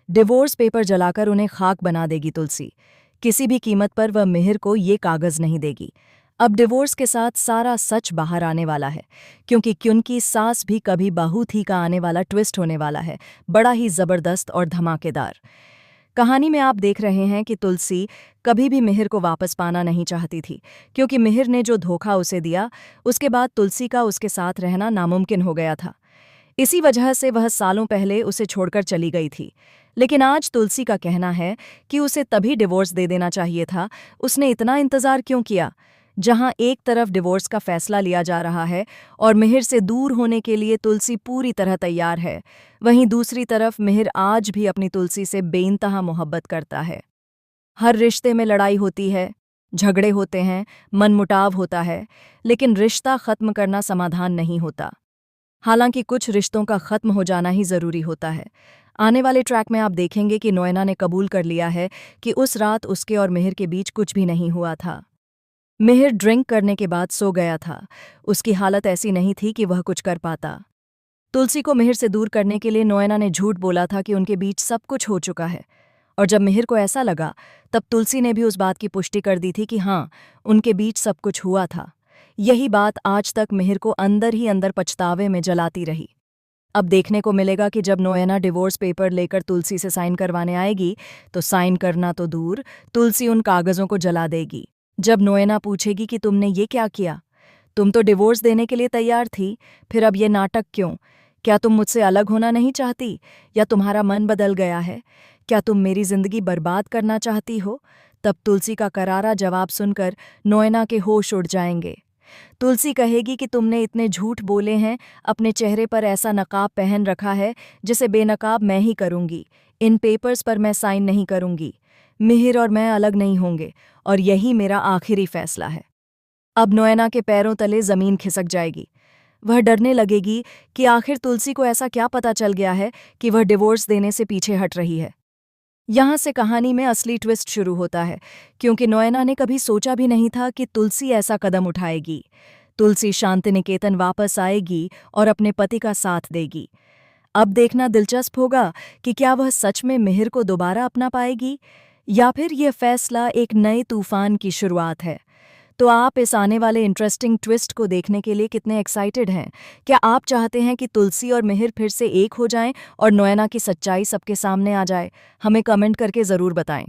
Divorce paper जलाकर उन्हें खाक बना देगी तुलसी। किसी भी कीमत पर वह मिहिर को ये कागज नहीं देगी। अब डिवोर्स के साथ सारा सच बाहर आने वाला है, क्योंकि उनकी सास भी कभी बहू थी का आने वाला ट्विस्ट होने वाला है, बड़ा ही जबरदस्त और धमाकेदार। कहानी में आप देख रहे हैं कि तुलसी कभी भी मिहिर को वापस पाना नहीं चाहती थी, क्योंकि मिहिर ने जो धोखा उसे दिया, उसके बाद तुलसी का उसके साथ रहना नामुमकिन हो गया था। इसी वजह से वह सालों पहले उसे छोड़कर चली गई थी। लेकिन आज तुलसी का कहना है कि उसे तभी डिवोर्स दे देना चाहिए था। उसने इतना इंतजार क्यों किया? जहां एक तरफ डिवोर्स का फैसला लिया जा रहा है और मिहिर से दूर होने के लिए तुलसी पूरी तरह तैयार है, वहीं दूसरी तरफ मिहिर आज भी अपनी तुलसी से बेइंतहा मोहब्बत करता है। हर रिश्ते में लड़ाई होती है, झगड़े होते हैं, मनमुटाव होता है, लेकिन रिश्ता खत्म करना समाधान नहीं होता। हालांकि कुछ रिश्तों का खत्म हो जाना ही जरूरी होता है। आने वाले ट्रैक में आप देखेंगे कि नोएना ने कबूल कर लिया है कि उस रात उसके और मिहिर के बीच कुछ भी नहीं हुआ था। मिहिर ड्रिंक करने के बाद सो गया था। उसकी हालत ऐसी नहीं थी कि वह कुछ कर पाता। तुलसी को मिहिर से दूर करने के लिए नोएना ने झूठ बोला था कि उनके बीच सब कुछ हो चुका है। और जब मिहिर को ऐसा लगा, तब तुलसी ने भी उस बात की पुष्टि कर दी थी कि हाँ, उनके बीच सब कुछ हुआ था। यही बात आज तक मिहिर को अंदर ही अंदर पछतावे में जलाती रही। अब देखने को मिलेगा कि जब नोएना डिवोर्स पेपर लेकर तुलसी से साइन करवाने आएगी, तो साइन करना तो दूर, तुलसी उन कागजों को जला देगी। जब नोएना पूछेगी कि तुमने ये क्या किया? तुम तो डिवोर्स देने के लिए तैयार थी, फिर अब ये नाटक क्यों? क्या तुम मुझसे अलग होना नहीं चाहती, या तुम्हारा मन बदल गया है? क्या तुम मेरी जिंदगी बर्बाद करना चाहती हो? तब तुलसी का करारा जवाब सुनकर नोएना के होश उड़ जाएंगे। तुलसी कहेगी कि तुमने इतने झूठ बोले हैं, अपने चेहरे पर ऐसा नकाब पहन रखा है जिसे बेनकाब मैं ही करूंगी। इन पेपर्स पर मैं साइन नहीं करूंगी। मिहिर और मैं अलग नहीं होंगे, और यही मेरा आखिरी फैसला है। अब नोएना के पैरों तले जमीन खिसक जाएगी। वह डरने लगेगी कि आखिर तुलसी को ऐसा क्या पता चल गया है कि वह डिवोर्स देने से पीछे हट रही है। यहाँ से कहानी में असली ट्विस्ट शुरू होता है, क्योंकि नोएना ने कभी सोचा भी नहीं था कि तुलसी ऐसा कदम उठाएगी। तुलसी शांतिनिकेतन वापस आएगी और अपने पति का साथ देगी। अब देखना दिलचस्प होगा कि क्या वह सच में मिहिर को दोबारा अपना पाएगी, या फिर यह फैसला एक नए तूफान की शुरुआत है। तो आप इस आने वाले इंटरेस्टिंग ट्विस्ट को देखने के लिए कितने एक्साइटेड हैं? क्या आप चाहते हैं कि तुलसी और मिहिर फिर से एक हो जाएं और नोएना की सच्चाई सबके सामने आ जाए? हमें कमेंट करके ज़रूर बताएं।